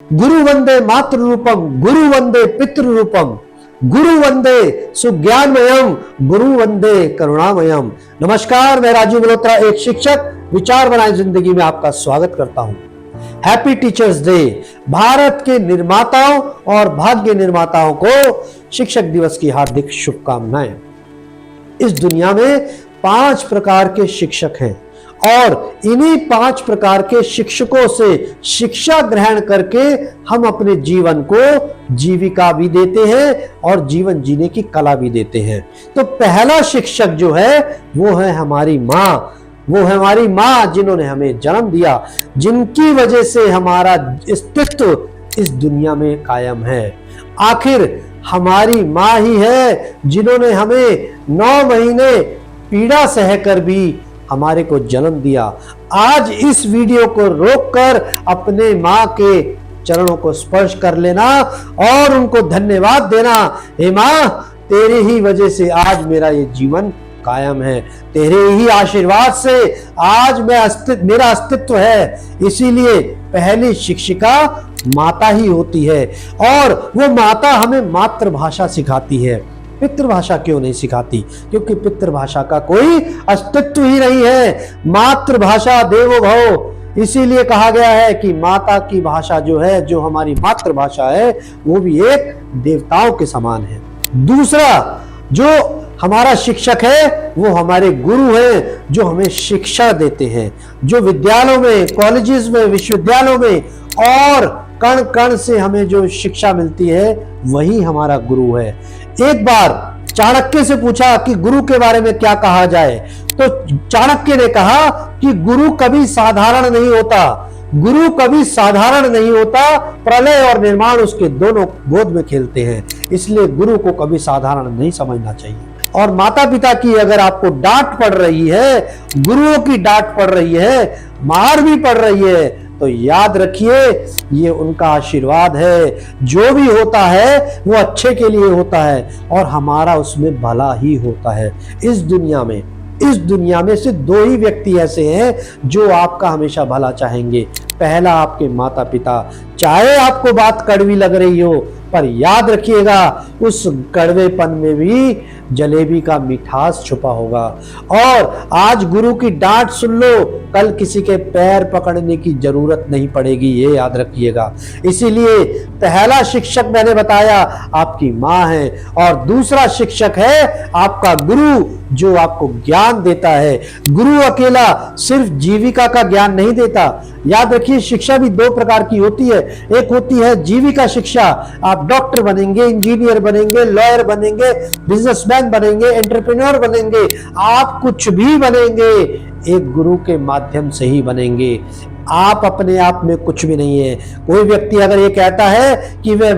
गुरु वंदे मातृ रूपम, गुरु वंदे पितृ रूपम, गुरु वंदे सुज्ञानमयम, गुरु वंदे करुणामयम। नमस्कार, मैं राजू मल्होत्रा, एक शिक्षक, विचार बनाए जिंदगी में आपका स्वागत करता हूं। Happy teachers day. भारत के निर्माताओं और भाग्य निर्माताओं को शिक्षक दिवस की हार्दिक शुभकामनाएं। इस दुनिया में 5 प्रकार के शिक्षक हैं और इन्हीं 5 प्रकार के शिक्षकों से शिक्षा ग्रहण करके हम अपने जीवन को जीविका भी देते हैं और जीवन जीने की कला भी देते हैं। तो पहला शिक्षक जो है वो है हमारी माँ। वो है हमारी माँ जिन्होंने हमें जन्म दिया, जिनकी वजह से हमारा अस्तित्व इस दुनिया में कायम है। आखिर हमारी माँ ही है जिन्होंने हमें 9 महीने पीड़ा सहकर भी हमारे को जन्म दिया। आज इस वीडियो को रोककर अपने माँ के चरणों को स्पर्श कर लेना और उनको धन्यवाद देना। हे माँ, तेरे ही वजह से आज मेरा ये जीवन कायम है, तेरे ही आशीर्वाद से आज मेरा अस्तित्व है। इसीलिए पहली शिक्षिका माता ही होती है और वो माता हमें मातृभाषा सिखाती है। पितृभाषा क्यों नहीं सिखाती? क्योंकि पितृभाषा का कोई अस्तित्व ही नहीं है। मातृभाषा देवो भव, इसीलिए कहा गया है कि माता की भाषा जो है, जो हमारी मातृभाषा है, वो भी एक देवताओं के समान है। दूसरा जो हमारा शिक्षक है वो हमारे गुरु हैं, जो हमें शिक्षा देते हैं, जो विद्यालयों में, कॉलेजेस में, विश्वविद्यालयों में और कण कण से हमें जो शिक्षा मिलती है वही हमारा गुरु है। एक बार चाणक्य से पूछा कि गुरु के बारे में क्या कहा जाए, तो चाणक्य ने कहा कि गुरु कभी साधारण नहीं होता, गुरु कभी साधारण नहीं होता, प्रलय और निर्माण उसके दोनों गोद में खेलते हैं। इसलिए गुरु को कभी साधारण नहीं समझना चाहिए। और माता पिता की अगर आपको डांट पड़ रही है, गुरुओं की डांट पड़ रही है, मार भी पड़ रही है, तो याद रखिए ये उनका आशीर्वाद है। जो भी होता है वो अच्छे के लिए होता है और हमारा उसमें भला ही होता है। इस दुनिया में सिर्फ 2 ही व्यक्ति ऐसे हैं जो आपका हमेशा भला चाहेंगे। पहला आपके माता पिता, चाहे आपको बात कड़वी लग रही हो, पर याद रखिएगा उस कड़वेपन में भी जलेबी का मिठास छुपा होगा। और आज गुरु की डांट सुन लो, कल किसी के पैर पकड़ने की जरूरत नहीं पड़ेगी, ये याद रखिएगा। इसीलिए पहला शिक्षक मैंने बताया आपकी माँ है और दूसरा शिक्षक है आपका गुरु, जो आपको ज्ञान देता है। गुरु अकेला सिर्फ जीविका का ज्ञान नहीं देता। याद रखिए शिक्षा भी 2 प्रकार की होती है। एक होती है जीविका शिक्षा, आप डॉक्टर बनेंगे, इंजीनियर बनेंगे, लॉयर बनेंगे, बिजनेसमैन बनेंगे, एंटरप्रेन्योर बनेंगे, आप कुछ भी बनेंगे एक गुरु के माध्यम से ही बनेंगे। आप अपने आप में कुछ भी नहीं है। कोई व्यक्ति अगर ये कहता है कि मैं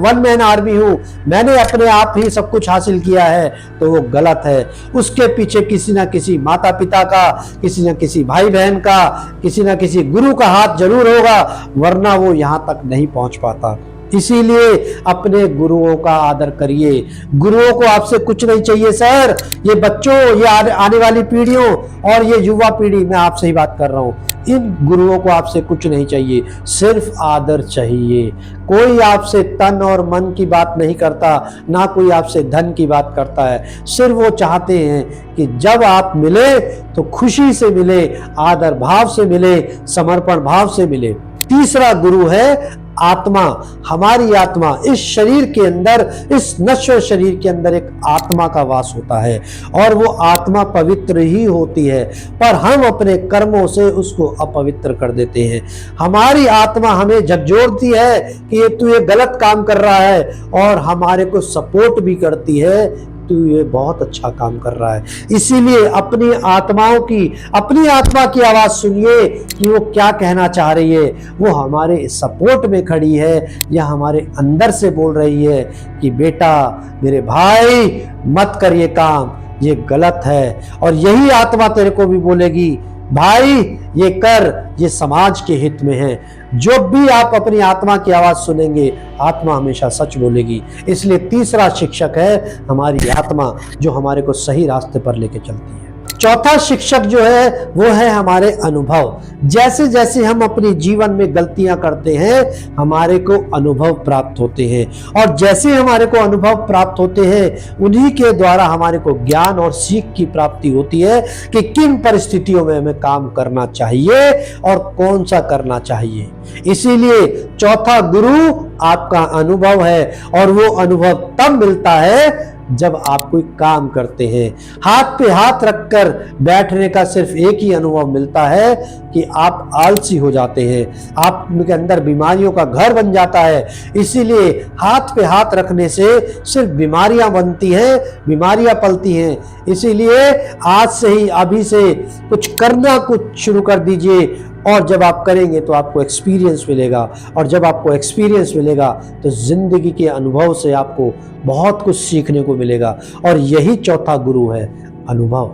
वन मैन आर्मी हूं, मैंने अपने आप ही सब कुछ हासिल किया है, तो वो गलत है। उसके पीछे किसी ना किसी माता पिता का, किसी ना किसी भाई बहन का, किसी ना किसी गुरु का हाथ जरूर होगा, वरना वो यहाँ तक नहीं पहुंच पाता। इसीलिए अपने गुरुओं का आदर करिए। गुरुओं को आपसे कुछ नहीं चाहिए सर। ये बच्चों, ये आने वाली पीढ़ियों और ये युवा पीढ़ी, मैं आपसे ही बात कर रहा हूँ, इन गुरुओं को आपसे कुछ नहीं चाहिए, सिर्फ आदर चाहिए। कोई आपसे तन और मन की बात नहीं करता, ना कोई आपसे धन की बात करता है। सिर्फ वो चाहते हैं कि जब आप मिले तो खुशी से मिले, आदर भाव से मिले, समर्पण भाव से मिले। तीसरा गुरु है आत्मा। हमारी आत्मा, इस शरीर के अंदर, इस नश्वर शरीर के अंदर एक आत्मा का वास होता है और वो आत्मा पवित्र ही होती है, पर हम अपने कर्मों से उसको अपवित्र कर देते हैं। हमारी आत्मा हमें झकझोरती है कि ये तू ये गलत काम कर रहा है और हमारे को सपोर्ट भी करती है, तू ये बहुत अच्छा काम कर रहा है। इसीलिए अपनी आत्मा की आवाज सुनिए कि वो क्या कहना चाह रही है। वो हमारे सपोर्ट में खड़ी है या हमारे अंदर से बोल रही है कि बेटा, मेरे भाई, मत कर ये काम, ये गलत है। और यही आत्मा तेरे को भी बोलेगी, भाई ये कर, ये समाज के हित में है। जो भी आप अपनी आत्मा की आवाज सुनेंगे, आत्मा हमेशा सच बोलेगी। इसलिए तीसरा शिक्षक है हमारी आत्मा, जो हमारे को सही रास्ते पर लेके चलती है। चौथा शिक्षक जो है वो है हमारे अनुभव। जैसे जैसे हम अपने जीवन में गलतियां करते हैं हमारे को अनुभव प्राप्त होते हैं, और जैसे हमारे को अनुभव प्राप्त होते हैं उन्हीं के द्वारा हमारे को ज्ञान और सीख की प्राप्ति होती है कि किन परिस्थितियों में हमें काम करना चाहिए और कौन सा करना चाहिए। इसीलिए चौथा गुरु आपका अनुभव है, और वो अनुभव तब मिलता है जब आप कोई काम करते हैं। हाथ पे हाथ रखकर बैठने का सिर्फ एक ही अनुभव मिलता है कि आप आलसी हो जाते हैं, आपके अंदर बीमारियों का घर बन जाता है। इसीलिए हाथ पे हाथ रखने से सिर्फ बीमारियां बनती हैं, बीमारियां पलती हैं। इसीलिए आज से ही, अभी से कुछ करना कुछ शुरू कर दीजिए, और जब आप करेंगे तो आपको एक्सपीरियंस मिलेगा, और जब आपको एक्सपीरियंस मिलेगा तो जिंदगी के अनुभव से आपको बहुत कुछ सीखने को मिलेगा, और यही चौथा गुरु है, अनुभव।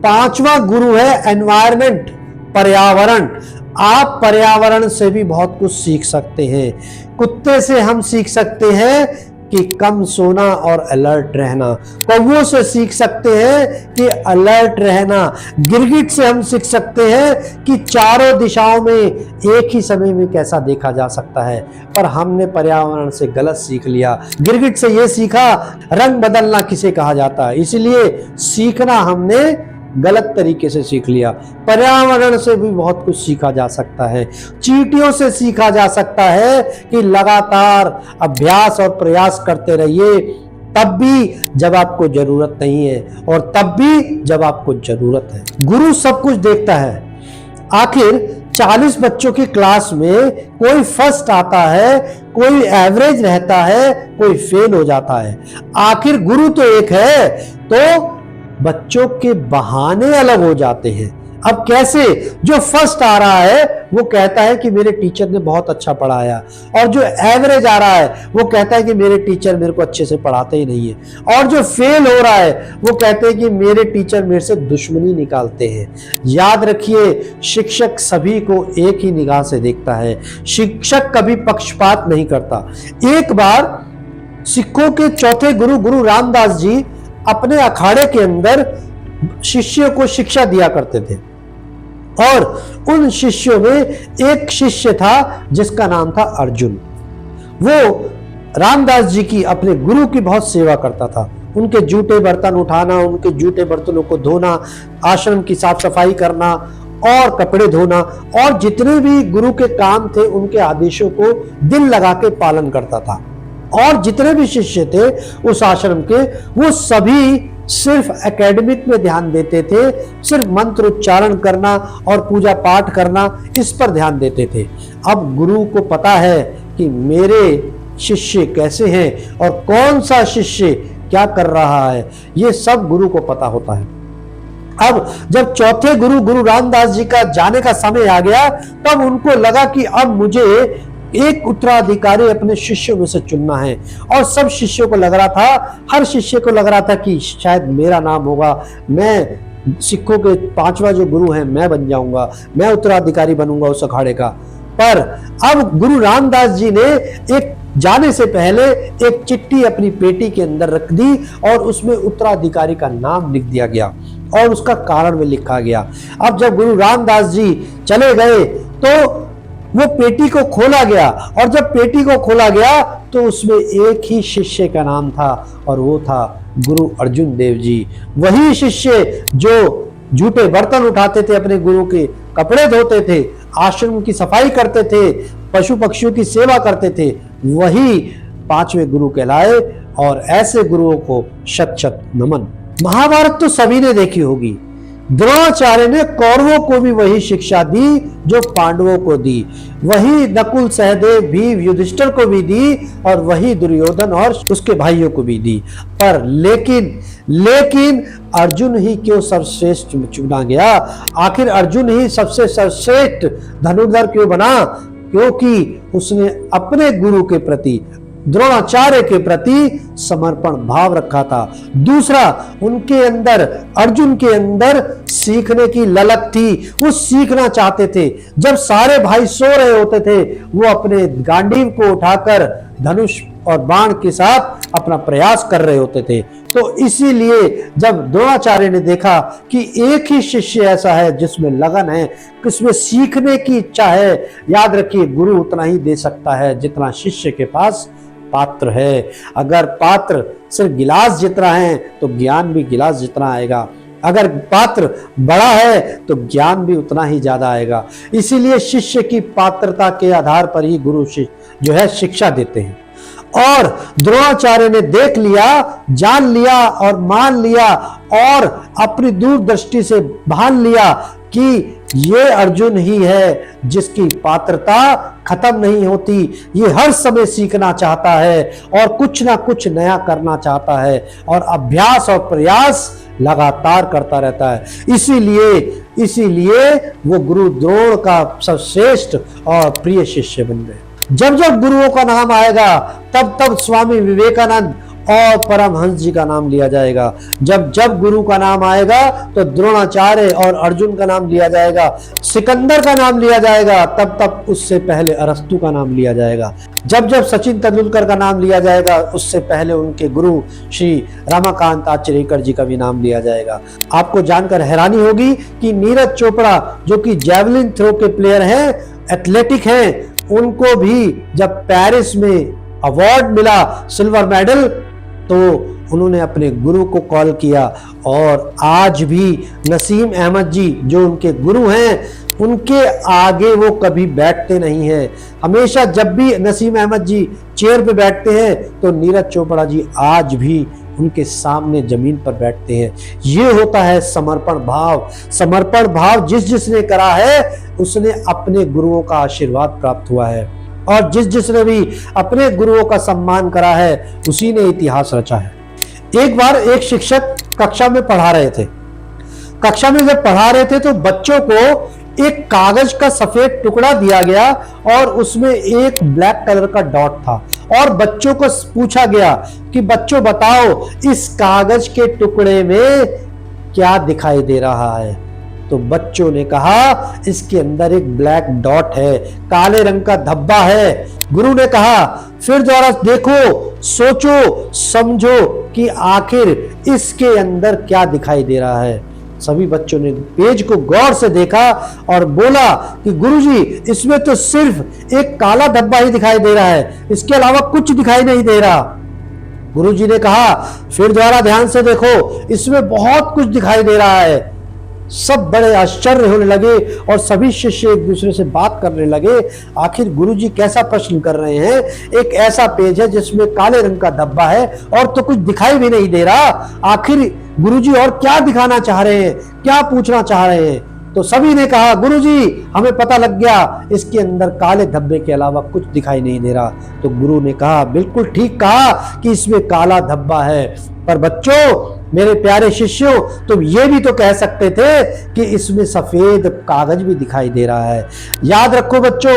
पांचवा गुरु है एनवायरनमेंट, पर्यावरण। आप पर्यावरण से भी बहुत कुछ सीख सकते हैं। कुत्ते से हम सीख सकते हैं कि कम सोना और अलर्ट रहना, कौवों से सीख सकते हैं कि अलर्ट रहना, गिरगिट से हम सीख सकते हैं कि चारों दिशाओं में एक ही समय में कैसा देखा जा सकता है। पर हमने पर्यावरण से गलत सीख लिया। गिरगिट से ये सीखा रंग बदलना किसे कहा जाता है, इसलिए सीखना हमने गलत तरीके से सीख लिया। पर्यावरण से भी बहुत कुछ सीखा जा सकता है। चींटियों से सीखा जा सकता है कि लगातार अभ्यास और प्रयास करते रहिए, तब भी जब आपको जरूरत नहीं है और तब भी जब आपको जरूरत है। गुरु सब कुछ देखता है। आखिर 40 बच्चों की क्लास में कोई फर्स्ट आता है, कोई एवरेज रहता है, कोई फेल हो जाता है। आखिर गुरु तो एक है, तो बच्चों के बहाने अलग हो जाते हैं। अब कैसे? जो फर्स्ट आ रहा है वो कहता है कि मेरे टीचर ने बहुत अच्छा पढ़ाया, और जो एवरेज आ रहा है वो कहता है कि मेरे टीचर मेरे को अच्छे से पढ़ाते ही नहीं है, और जो फेल हो रहा है वो कहते हैं कि मेरे टीचर मेरे से दुश्मनी निकालते हैं। याद रखिए, शिक्षक सभी को एक ही निगाह से देखता है। शिक्षक कभी पक्षपात नहीं करता। एक बार सिखों के चौथे गुरु गुरु रामदास जी अपने अखाड़े के अंदर शिष्यों को शिक्षा दिया करते थे, और उन शिष्यों में एक शिष्य था जिसका नाम था अर्जुन। वो रामदास जी की, अपने गुरु की बहुत सेवा करता था। उनके जूठे बर्तन उठाना, उनके जूठे बर्तनों को धोना, आश्रम की साफ सफाई करना और कपड़े धोना, और जितने भी गुरु के काम थे उनके आदेशों को दिल लगा के पालन करता था। और जितने भी शिष्य थे उस आश्रम के, वो सभी सिर्फ एकेडमिक में ध्यान देते थे, सिर्फ मंत्र उच्चारण करना और पूजा पाठ करना, इस पर ध्यान देते थे। अब गुरु को पता है कि मेरे शिष्य कैसे हैं और कौन सा शिष्य क्या कर रहा है, ये सब गुरु को पता होता है। अब जब चौथे गुरु गुरु रामदास जी का जाने का समय आ गया, तब उनको लगा कि अब मुझे एक उत्तराधिकारी अपने शिष्यों में से चुनना है। और सब शिष्यों को लग रहा था, हर शिष्य को लग रहा था कि शायद मेरा नाम होगा, मैं सिखों के 5वां जो गुरु है मैं बन जाऊंगा, मैं उत्तराधिकारी बनूंगा उस अखाड़े का। पर अब गुरु रामदास जी ने एक जाने से पहले एक चिट्ठी अपनी पेटी के अंदर रख दी, और उसमें उत्तराधिकारी का नाम लिख दिया गया और उसका कारण भी लिखा गया। अब जब गुरु रामदास जी चले गए तो वो पेटी को खोला गया, और जब पेटी को खोला गया तो उसमें एक ही शिष्य का नाम था, और वो था गुरु अर्जुन देव जी। वही शिष्य जो जूठे बर्तन उठाते थे, अपने गुरु के कपड़े धोते थे, आश्रम की सफाई करते थे, पशु पक्षियों की सेवा करते थे, वही 5वें गुरु कहलाए। और ऐसे गुरुओं को शत शत नमन। महाभारत तो सभी ने देखी होगी। द्रोणाचार्य ने कौरवों को भी वही शिक्षा दी जो पांडवों को दी, वही नकुल सहदेव भीम युधिष्ठिर को भी दी, और वही दुर्योधन और उसके भाइयों को भी दी। पर लेकिन अर्जुन ही क्यों सर्वश्रेष्ठ चुना गया? आखिर अर्जुन ही सबसे सर्वश्रेष्ठ धनुर्धर क्यों बना? क्योंकि उसने अपने गुरु के प्रति, द्रोणाचार्य के प्रति समर्पण भाव रखा था। दूसरा, उनके अंदर, अर्जुन के अंदर सीखने की ललक थी, वो सीखना चाहते थे। जब सारे भाई सो रहे होते थे, वो अपने गांडीव को उठाकर धनुष और बाण के साथ अपना प्रयास कर रहे होते थे। तो इसीलिए जब द्रोणाचार्य ने देखा कि एक ही शिष्य ऐसा है जिसमें लगन है, किसमें सीखने की इच्छा है, याद रखिए गुरु उतना ही दे सकता है जितना शिष्य के पास पात्र है। अगर पात्र सिर्फ गिलास जितना है तो ज्ञान भी गिलास जितना आएगा, अगर पात्र बड़ा है तो ज्ञान भी उतना ही ज्यादा आएगा। इसीलिए शिष्य की पात्रता के आधार पर ही गुरु जो है शिक्षा देते हैं। और द्रोणाचार्य ने देख लिया, जान लिया और मान लिया और अपनी दूरदृष्टि से भान लिया कि ये अर्जुन ही है जिसकी पात्रता खत्म नहीं होती, ये हर समय सीखना चाहता है और कुछ ना कुछ नया करना चाहता है और अभ्यास और प्रयास लगातार करता रहता है। इसीलिए वो गुरु द्रोण का सर्वश्रेष्ठ और प्रिय शिष्य बन गए। जब जब गुरुओं का नाम आएगा तब तब स्वामी विवेकानंद और परमहंस जी का नाम लिया जाएगा। जब जब गुरु का नाम आएगा तो द्रोणाचार्य और अर्जुन का नाम लिया जाएगा, सिकंदर का नाम लिया जाएगा, तब तब उससे पहले अरस्तु का नाम लिया जाएगा। जब जब सचिन तेंदुलकर का नाम लिया जाएगा उससे पहले उनके गुरु श्री रमाकांत आचरेकर जी का भी नाम लिया जाएगा। आपको जानकर हैरानी होगी कि नीरज चोपड़ा जो कि जैवलिन थ्रो के प्लेयर हैं, एथलेटिक हैं, उनको भी जब पेरिस में अवार्ड मिला सिल्वर मेडल तो उन्होंने अपने गुरु को कॉल किया। और आज भी नसीम अहमद जी जो उनके गुरु हैं उनके आगे वो कभी बैठते नहीं हैं। हमेशा जब भी नसीम अहमद जी चेयर पे बैठते हैं तो नीरज चोपड़ा जी आज भी उनके सामने जमीन पर बैठते हैं। ये होता है समर्पण भाव। समर्पण भाव जिसने करा है उसने अपने गुरुओं का आशीर्वाद प्राप्त हुआ है और जिसने भी अपने गुरुओं का सम्मान करा है उसी ने इतिहास रचा है। एक बार एक शिक्षक कक्षा में पढ़ा रहे थे। कक्षा में जब पढ़ा रहे थे तो बच्चों को एक कागज का सफेद टुकड़ा दिया गया और उसमें एक ब्लैक कलर का डॉट था और बच्चों को पूछा गया कि बच्चों बताओ इस कागज के टुकड़े में क्या दिखाई दे रहा है। तो बच्चों ने कहा इसके अंदर एक ब्लैक डॉट है, काले रंग का धब्बा है। गुरु ने कहा फिर दोबारा देखो, सोचो, समझो कि आखिर इसके अंदर क्या दिखाई दे रहा है। सभी बच्चों ने पेज को गौर से देखा और बोला कि गुरुजी इसमें तो सिर्फ एक काला धब्बा ही दिखाई दे रहा है, इसके अलावा कुछ दिखाई नहीं दे रहा। गुरुजी ने कहा फिर दोबारा ध्यान से देखो, इसमें बहुत कुछ दिखाई दे रहा है। सब बड़े आश्चर्य होने लगे और सभी शिष्य एक दूसरे से बात करने लगे, आखिर गुरुजी कैसा प्रश्न कर रहे हैं। एक ऐसा पेज है जिसमें काले रंग का धब्बा है और तो कुछ दिखाई भी नहीं दे रहा, आखिर गुरुजी और क्या दिखाना चाह रहे हैं, क्या पूछना चाह रहे हैं। तो सभी ने कहा गुरुजी हमें पता लग गया, इसके अंदर काले धब्बे के अलावा कुछ दिखाई नहीं दे रहा। तो गुरु ने कहा बिल्कुल ठीक कहा कि इसमें काला धब्बा है, पर बच्चों मेरे प्यारे शिष्यों तुम ये भी तो कह सकते थे कि इसमें सफेद कागज भी दिखाई दे रहा है। याद रखो बच्चों,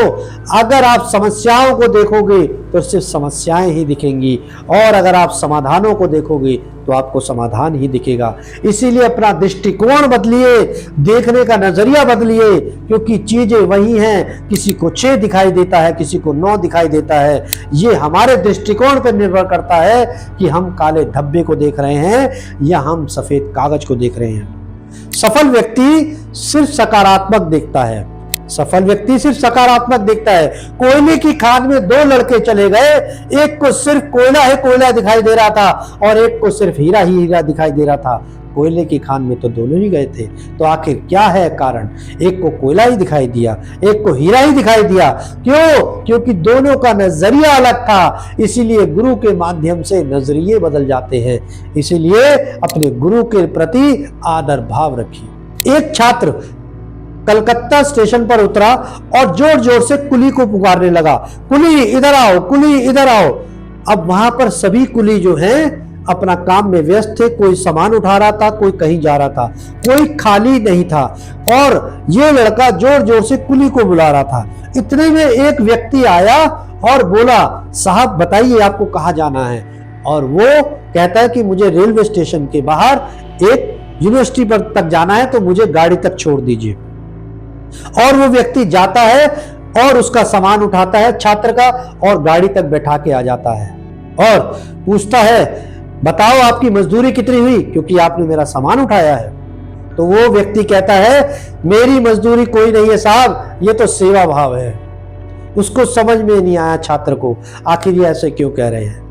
अगर आप समस्याओं को देखोगे तो सिर्फ समस्याएं ही दिखेंगी और अगर आप समाधानों को देखोगे तो आपको समाधान ही दिखेगा। इसीलिए अपना दृष्टिकोण बदलिए, देखने का नजरिया बदलिए, क्योंकि चीजें वही हैं। किसी को 6 दिखाई देता है, किसी को 9 दिखाई देता है। ये हमारे दृष्टिकोण पर निर्भर करता है कि हम काले धब्बे को देख रहे हैं या हम सफेद कागज को देख रहे हैं। सफल व्यक्ति सिर्फ सकारात्मक देखता है। सफल व्यक्ति सिर्फ सकारात्मक देखता है। कोयले की खान में 2 लड़के चले गए, एक को सिर्फ कोयला ही कोयला दिखाई दे रहा था और एक को सिर्फ हीरा ही हीरा दिखाई दे रहा था। कोयले की खान में तो दोनों ही गए थे। तो आखिर क्या है कारण? एक को कोयला ही दिखाई दिया, एक को हीरा ही दिखाई दिया। क्यों? क्योंकि दोनों का नजरिया अलग था। इसीलिए गुरु के माध्यम से नजरिए बदल जाते हैं। इसीलिए अपने गुरु के प्रति आदर भाव रखिए। एक छात्र कलकत्ता स्टेशन पर उतरा और जोर जोर से कुली को पुकारने लगा, कुली इधर आओ, कुली इधर आओ। अब वहां पर सभी कुली जो हैं अपना काम में व्यस्त थे, कोई सामान उठा रहा था, कोई कहीं जा रहा था, कोई खाली नहीं था और ये लड़का जोर जोर से कुली को बुला रहा था। इतने में एक व्यक्ति आया और बोला साहब बताइए आपको कहाँ जाना है। और वो कहता है कि मुझे रेलवे स्टेशन के बाहर एक यूनिवर्सिटी पर तक जाना है, तो मुझे गाड़ी तक छोड़ दीजिए। और वो व्यक्ति जाता है और उसका सामान उठाता है छात्र का और गाड़ी तक बैठा के आ जाता है। और पूछता है बताओ आपकी मजदूरी कितनी हुई, क्योंकि आपने मेरा सामान उठाया है। तो वो व्यक्ति कहता है मेरी मजदूरी कोई नहीं है साहब, ये तो सेवा भाव है। उसको समझ में नहीं आया छात्र को, आखिर ये ऐसे क्यों कह रहे हैं।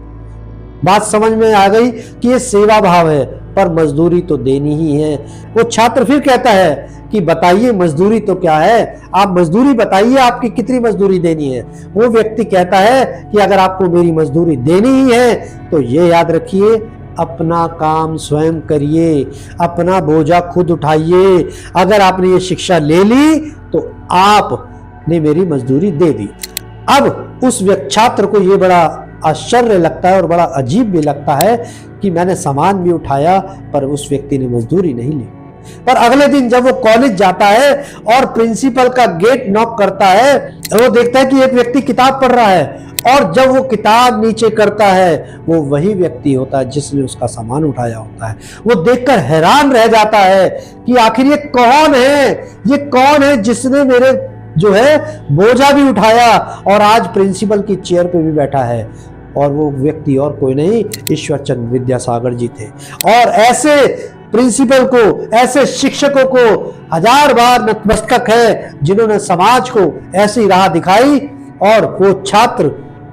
बात समझ में आ गई कि ये सेवा भाव है, पर मजदूरी तो देनी ही है। वो छात्र फिर कहता है कि बताइए मजदूरी तो क्या है, आप मजदूरी बताइए, आपकी कितनी मजदूरी देनी है। वो व्यक्ति कहता है कि अगर आपको मेरी मजदूरी देनी ही है तो ये याद रखिए, अपना काम स्वयं करिए, अपना बोझा खुद उठाइए। अगर आपने ये शिक्षा ले ली तो आपने मेरी मजदूरी दे दी। अब उस छात्र को ये बड़ा आश्चर्य लगता है और बड़ा अजीब भी लगता है कि मैंने सामान भी उठाया पर उस व्यक्ति ने मजदूरी नहीं ली। पर अगले दिन जब वो कॉलेज जाता है और प्रिंसिपल का गेट नॉक करता है, वो देखता है कि एक व्यक्ति किताब पढ़ रहा है, और जब वो किताब नीचे करता है वो वही व्यक्ति होता है जिसने उसका सामान उठाया होता है। वो देखकर हैरान रह जाता है कि आखिर ये कौन है, ये कौन है जिसने मेरे जो है बोझा भी उठाया और आज प्रिंसिपल की चेयर पे भी बैठा है। और वो व्यक्ति और कोई नहीं, ईश्वरचंद्र विद्यासागर जी थे। और ऐसे प्रिंसिपल को, ऐसे शिक्षकों को हजार बार नतमस्तक है जिन्होंने समाज को ऐसी राह दिखाई। और वो छात्र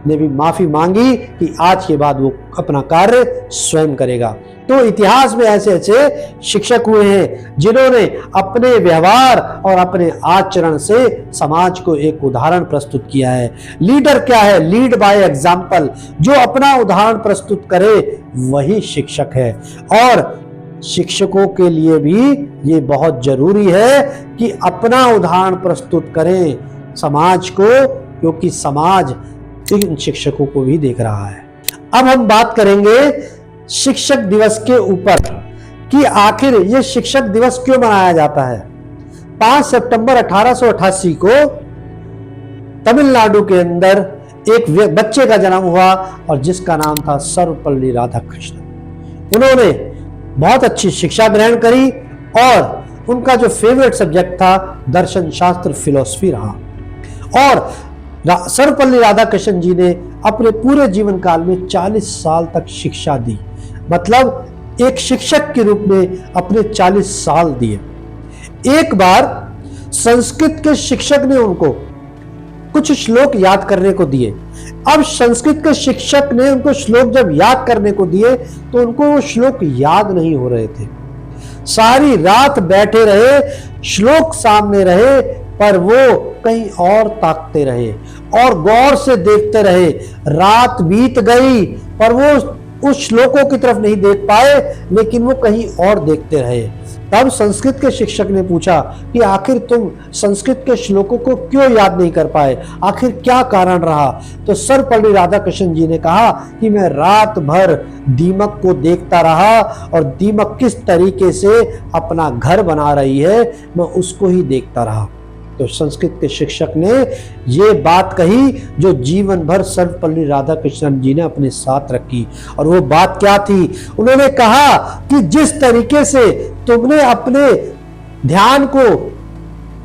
ने भी माफी मांगी कि आज के बाद वो अपना कार्य स्वयं करेगा। तो इतिहास में ऐसे ऐसे शिक्षक हुए हैं जिन्होंने अपने व्यवहार और अपने आचरण से समाज को एक उदाहरण प्रस्तुत किया है। लीडर क्या है? Lead by example. जो अपना उदाहरण प्रस्तुत करे वही शिक्षक है। और शिक्षकों के लिए भी ये बहुत जरूरी है कि अपना उदाहरण प्रस्तुत करें समाज को, क्योंकि समाज इन शिक्षकों को भी देख रहा है। अब हम बात करेंगे शिक्षक दिवस के ऊपर कि आखिर ये शिक्षक दिवस क्यों मनाया जाता है। 5 सितंबर 1888 को तमिलनाडु के अंदर एक बच्चे का जन्म हुआ और जिसका नाम था सर्वपल्ली राधाकृष्णन। उन्होंने बहुत अच्छी शिक्षा ग्रहण करी और उनका जो फेवरेट सब्जेक्ट था दर्शन शास्त्र, फिलॉसफी रहा। और सर्वपल्ली राधाकृष्णन जी ने अपने पूरे जीवन काल में 40 साल तक शिक्षा दी, मतलब एक शिक्षक के रूप में अपने 40 साल दिए। एक बार संस्कृत के शिक्षक ने उनको कुछ श्लोक याद करने को दिए। अब संस्कृत के शिक्षक ने उनको श्लोक जब याद करने को दिए तो उनको वो श्लोक याद नहीं हो रहे थे। सारी रात बैठे रहे, श्लोक सामने रहे, पर वो कहीं और ताकते रहे और गौर से देखते रहे। रात बीत गई पर वो उस श्लोकों की तरफ नहीं देख पाए, लेकिन वो कहीं और देखते रहे। तब संस्कृत के शिक्षक ने पूछा कि आखिर तुम संस्कृत के श्लोकों को क्यों याद नहीं कर पाए, आखिर क्या कारण रहा। तो सर्वपल्ली राधाकृष्णन जी ने कहा कि मैं रात भर दीमक को देखता रहा और दीमक किस तरीके से अपना घर बना रही है मैं उसको ही देखता रहा। तो संस्कृत के शिक्षक ने ये बात कही जो जीवन भर सर्वपल्ली राधाकृष्णन जी ने अपने साथ रखी। और वो बात क्या थी? उन्होंने कहा कि जिस तरीके से तुमने अपने ध्यान को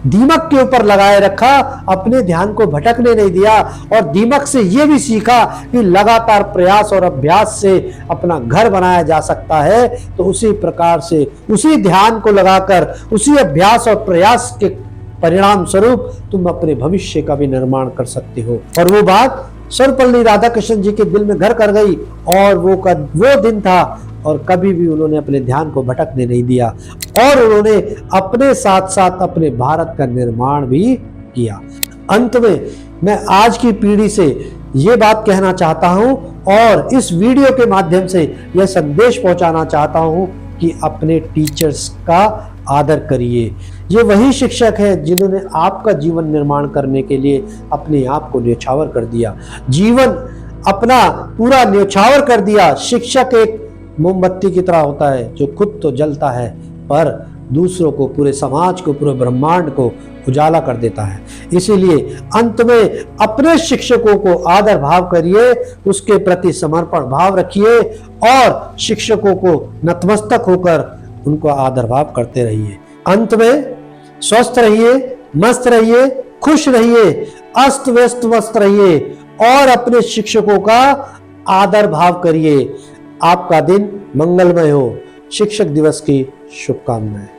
दीमक के ऊपर लगाए रखा, अपने ध्यान को भटकने नहीं दिया, और दीमक से ये भी सीखा कि लगातार प्रयास और अभ्यास से अपना घर बनाया जा सकता है, तो उसी प्रकार से उसी ध्यान को लगाकर उसी अभ्यास और प्रयास के परिणाम स्वरूप तुम अपने भविष्य का भी निर्माण कर सकते हो। और वो बात सर्वपल्ली राधाकृष्णन जी के दिल में घर कर गई और वो दिन था और कभी भी उन्होंने अपने ध्यान को भटकने नहीं दिया और उन्होंने अपने साथ साथ अपने भारत का निर्माण भी किया। अंत में मैं आज की पीढ़ी से ये बात कहना चाहता हूं और इस वीडियो के माध्यम से यह संदेश पहुंचाना चाहता हूं कि अपने टीचर्स का आदर करिए। ये वही शिक्षक है जिन्होंने आपका जीवन निर्माण करने के लिए अपने आप को न्यौछावर कर दिया, जीवन अपना पूरा न्यौछावर कर दिया। शिक्षक एक मोमबत्ती की तरह होता है जो खुद तो जलता है पर दूसरों को, पूरे समाज को, पूरे ब्रह्मांड को उजाला कर देता है। इसीलिए अंत में अपने शिक्षकों को आदर भाव करिए, उसके प्रति समर्पण भाव रखिए और शिक्षकों को नतमस्तक होकर उनको आदर भाव करते रहिए। अंत में स्वस्थ रहिए, मस्त रहिए, खुश रहिए, अस्त व्यस्त मस्त रहिए और अपने शिक्षकों का आदर भाव करिए। आपका दिन मंगलमय हो। शिक्षक दिवस की शुभकामनाएं।